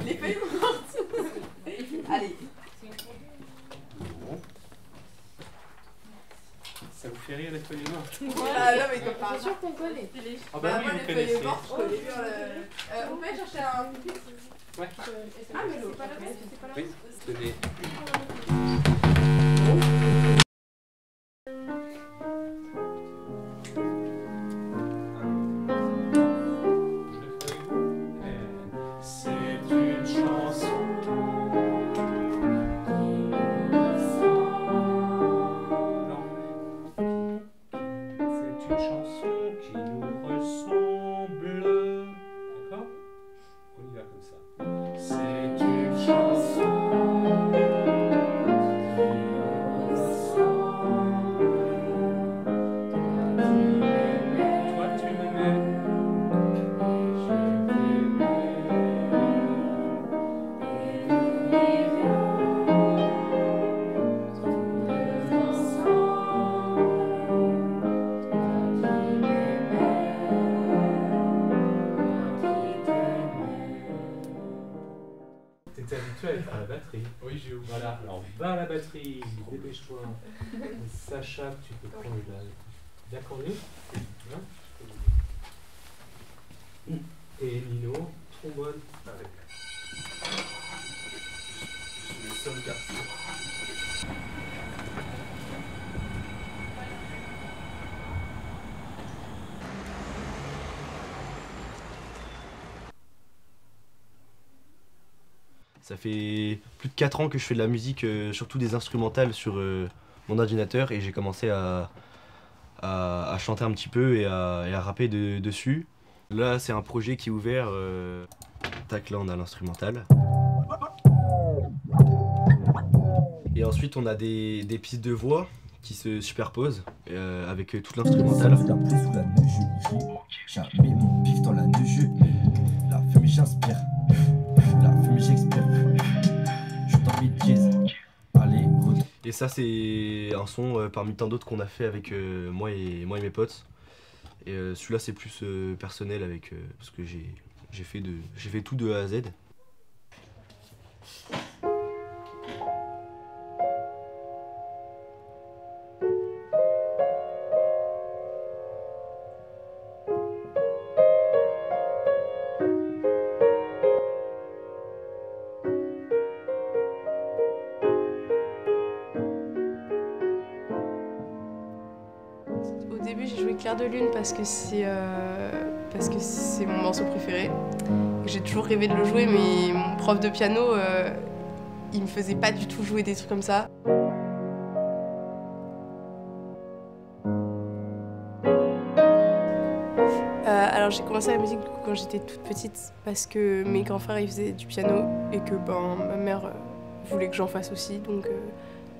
Les feuilles mortes. Allez. Ça vous fait rire les feuilles mortes? Ah non mais comme par C'est sûr qu'on connaît. Ah bah oui, moi vous les connaissez. feuilles mortes, je connais bien. On peut aller chercher un... Ouais. Ah mais c'est pas la même, c'est pas la même. Oui, tenez. C'est une chanson C'est une chanson qui nous ressemble. D'accord? On y va comme ça. C'est une chanson Toi tu m'aimais. T'étais habitué à être à la batterie. Oui, j'ai oublié. Voilà, alors va à la batterie, dépêche-toi. Sacha, tu peux prendre la cornue. Hein? Et Nino, trombone. Avec. Je suis le seul garçon. Ça fait plus de 4 ans que je fais de la musique, surtout des instrumentales sur mon ordinateur, et j'ai commencé à chanter un petit peu et à rapper dessus. Là c'est un projet qui est ouvert, tac, là on a l'instrumental. Et ensuite on a des pistes de voix qui se superposent avec toute l'instrumentale. La pluie sous la neige, j'ai mis mon pif dans la neige. La fumée j'inspire, la fumée j'expire. Je t'en mets jazz, allez, route. Et ça c'est un son parmi tant d'autres qu'on a fait avec moi et mes potes. Et celui-là c'est plus personnel avec parce que j'ai fait tout de A à Z. Au début, j'ai joué Clair de Lune parce que c'est mon morceau préféré. J'ai toujours rêvé de le jouer, mais mon prof de piano, il me faisait pas du tout jouer des trucs comme ça. Alors j'ai commencé la musique du coup, quand j'étais toute petite parce que mes grands frères ils faisaient du piano et que ma mère voulait que j'en fasse aussi, donc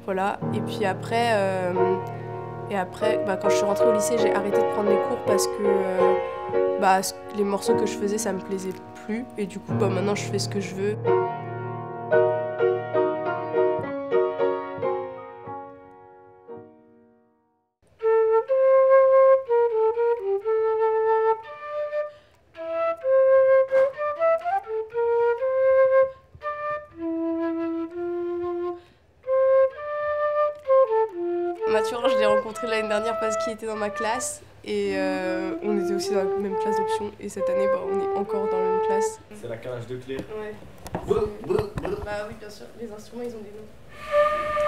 voilà. Et puis après, quand je suis rentrée au lycée, j'ai arrêté de prendre les cours parce que les morceaux que je faisais, ça me plaisait plus. Et du coup, maintenant, je fais ce que je veux. Mathieu, je l'ai rencontré l'année dernière parce qu'il était dans ma classe et on était aussi dans la même classe d'option et cette année on est encore dans la même classe. C'est la calage de Claire. Ouais. Bah oui bien sûr, les instruments ils ont des noms.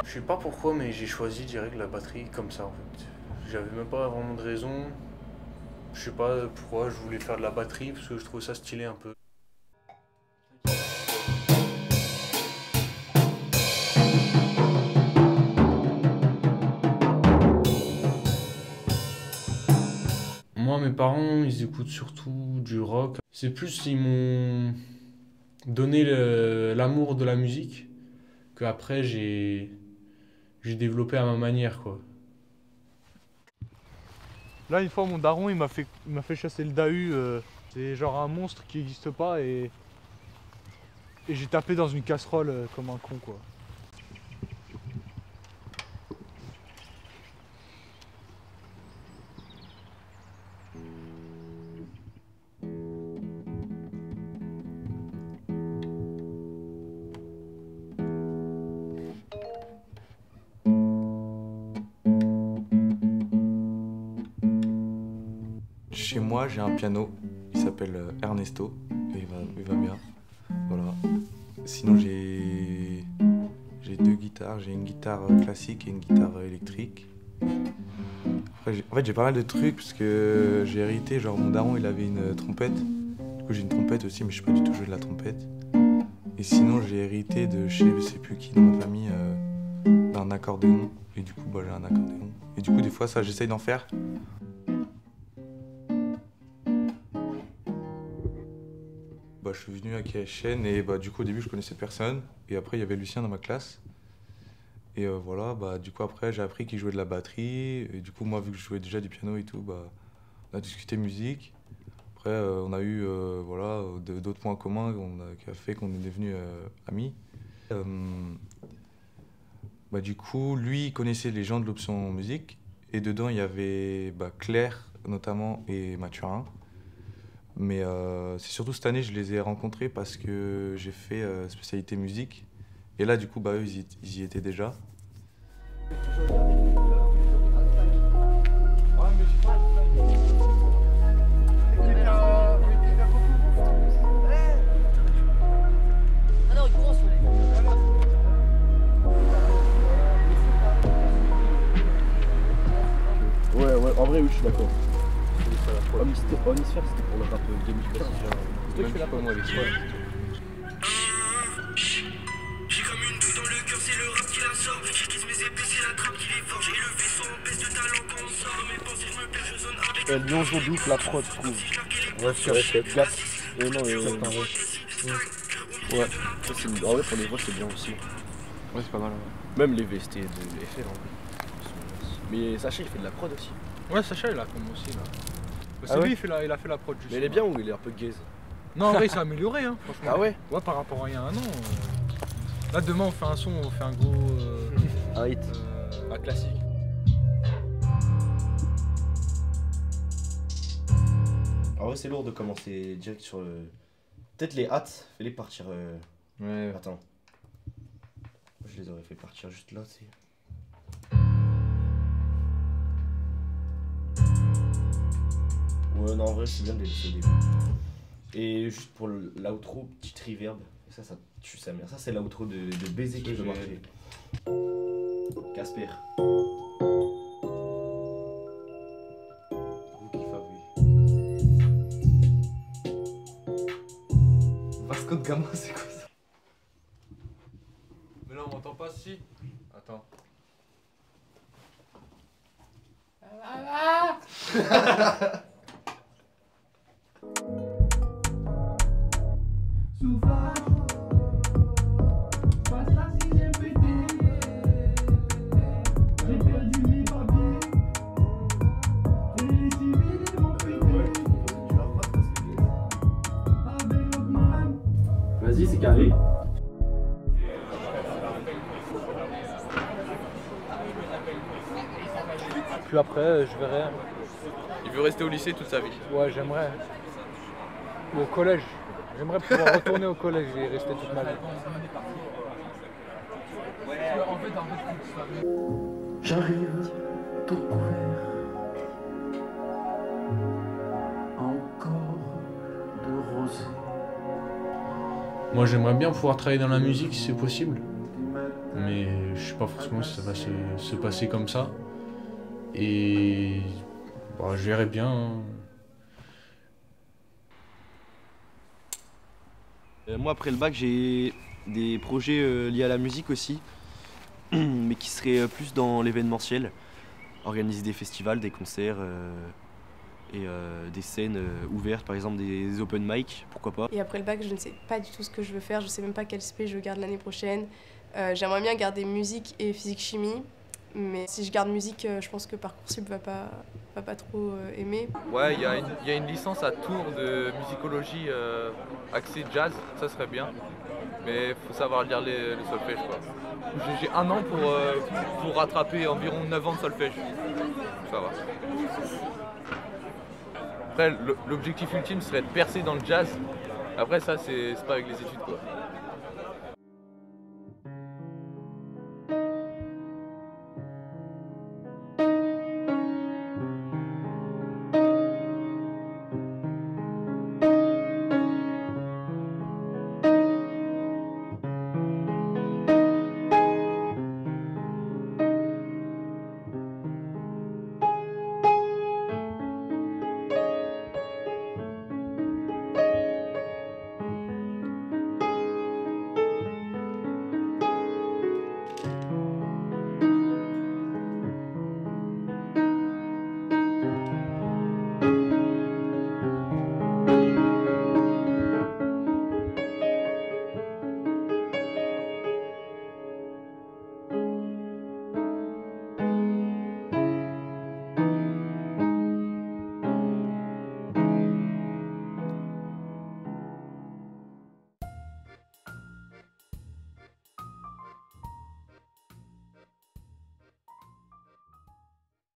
Je sais pas pourquoi, mais j'ai choisi direct la batterie comme ça en fait. J'avais même pas vraiment de raison. Je sais pas pourquoi je voulais faire de la batterie parce que je trouve ça stylé un peu. Moi, mes parents, ils écoutent surtout du rock. C'est plus, ils m'ont donné l'amour de la musique qu'après j'ai développé à ma manière, quoi. Là, une fois, mon daron, il m'a fait chasser le Dahu. C'est genre un monstre qui n'existe pas et j'ai tapé dans une casserole comme un con, quoi. Chez moi, j'ai un piano, il s'appelle Ernesto, et il va bien. Voilà. Sinon, j'ai 2 guitares, j'ai une guitare classique et une guitare électrique. Après, en fait, j'ai pas mal de trucs parce que j'ai hérité, genre mon daron il avait une trompette. Du coup, j'ai une trompette aussi, mais je sais pas du tout jouer de la trompette. Et sinon, j'ai hérité de chez je sais plus qui dans ma famille d'un accordéon. Et du coup, bah, j'ai un accordéon. Et du coup, des fois, ça, j'essaye d'en faire. Bah, je suis venu à KSN et bah, du coup, au début, je connaissais personne. Et après, il y avait Lucien dans ma classe. Et voilà, bah, du coup, après, j'ai appris qu'il jouait de la batterie. Et du coup, moi, vu que je jouais déjà du piano et tout, bah, on a discuté musique. Après, on a eu voilà, d'autres points communs qui a fait qu'on est devenus amis. Bah, du coup, lui, il connaissait les gens de l'option musique. Et dedans, il y avait bah, Claire, notamment, et Mathurin. Mais c'est surtout cette année, je les ai rencontrés parce que j'ai fait spécialité musique. Et là, du coup, bah, eux, ils y étaient déjà. Ouais, en vrai, oui, je suis d'accord. Omnisphère, c'était pour le rap 2015. C'est toi qui fais la pomme, moi, avec toi. J'ai comme une douille dans le cœur, c'est le rap qui la sort. J'esquisse mes épées, c'est la trappe qui les forge. J'ai le vaisseau en baisse de talent quand on sort. Mes pensées, je me perds, je zone avec. Lyon joue ouf la prod, je trouve. Ouais, c'est Gap. Non, ouais. Ça, c'est... En vrai, pour les voix, c'est bien aussi. Ouais, c'est pas mal. Ouais. Même les VST de FL, en vrai. Mais Sacha, il fait de la prod aussi. Ouais, Sacha, il a comme aussi là. C'est Ah ouais, lui, il a fait la prod juste. mais il est bien ou il est un peu gaze? Non, en vrai, il s'est amélioré, hein, franchement. Ah ouais? Ouais, par rapport à il y a un an. Là, demain, on fait un son, on fait un gros. Un hit. Un classique. En vrai, c'est lourd de commencer direct sur le. Peut-être les hâtes, fais-les partir. Ouais. Attends. Je les aurais fait partir juste là, c'est. Ouais, non, en vrai, c'est bien de les laisser au début. Et juste pour l'outro, petite reverb. Ça tue sa mère. Ça, c'est l'outro de baiser qui peut marcher. Casper. Vasco de Gama, c'est quoi ça? Mais là, on m'entend pas si. Attends. Vas-y, c'est carré. Puis après, je verrai. Il veut rester au lycée toute sa vie. Ouais, j'aimerais. Ou au collège. J'aimerais pouvoir retourner au collège et rester toute ma vie. J'arrive tout couvert, encore de rosée. Moi, j'aimerais bien pouvoir travailler dans la musique si c'est possible. Mais je sais pas forcément si ça va se passer comme ça. Et bah, je verrai bien. Hein. Moi, après le bac, j'ai des projets liés à la musique aussi, mais qui seraient plus dans l'événementiel. Organiser des festivals, des concerts et des scènes ouvertes, par exemple des open mic, pourquoi pas. Et après le bac, je ne sais pas du tout ce que je veux faire, je sais même pas quel spé je garde l'année prochaine. J'aimerais bien garder musique et physique-chimie, mais si je garde musique, je pense que Parcoursup va pas trop aimer. Ouais, il y a une licence à Tours de musicologie axée jazz, ça serait bien. Mais il faut savoir lire le solfège, quoi. J'ai 1 an pour rattraper environ 9 ans de solfège. Ça va. Après, l'objectif ultime serait de percer dans le jazz. Après, ça, c'est pas avec les études, quoi.